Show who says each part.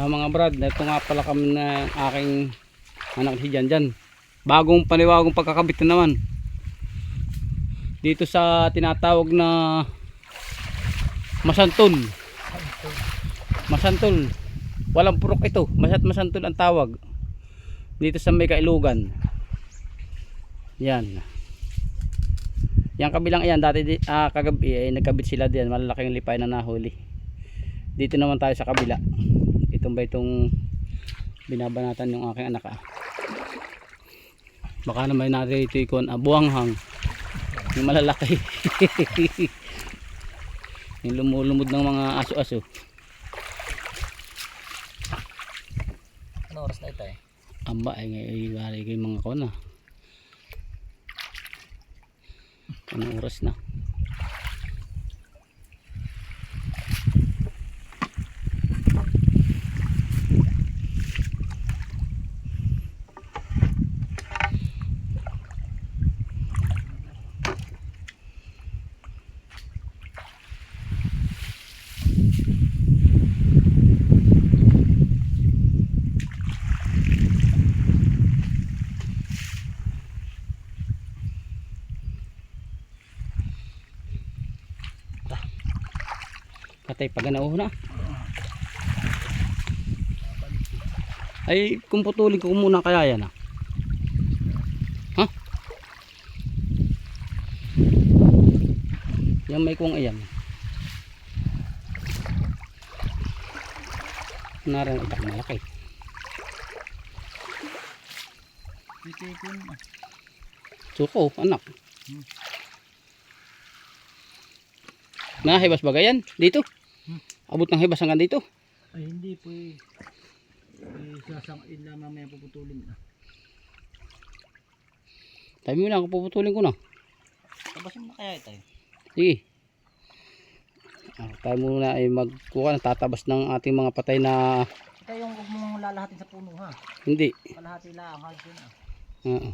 Speaker 1: Mga brad, ito nga pala kami na aking anak si Janjan. Bagong paniwagong pagkakabit na naman. Dito sa tinatawag na Masantol. Masantol. Walang purok ito. Masantol ang tawag. Dito sa may Kailugan. Yan. Yang kabilang iyan dati kagabi ay nagkabit sila diyan, malalaking lipay na nahuli. Dito naman tayo sa kabila. Itong ba itong binabanatan yung aking anak Baka naman natin ito ikon buwanghang. Yung malalaki. Yung lumulumod ng mga aso-aso.
Speaker 2: Ano oras na ito eh?
Speaker 1: Amba ay ngay kay mga ko na. Anong oras na? Patay pag na. Ay kung putulin ko muna kaya yan Ha? Yan may kuwang ayan. Naran itak malaki. Suko anak. Nahibas ba yan? Dito? Abot ng hibas hanggang dito?
Speaker 2: Ay hindi po eh. Sasangin na mamaya puputulin na.
Speaker 1: Tabi mo na ako puputulin ko na.
Speaker 2: Tabasin mo kaya ito eh.
Speaker 1: Sige. Tayo muna ay magkuha ng tatabas ng ating mga patay na.
Speaker 2: Ito yung huwag mong lalahatin sa puno ha.
Speaker 1: Hindi.
Speaker 2: Kalahati lang. Hagod yun
Speaker 1: Oo.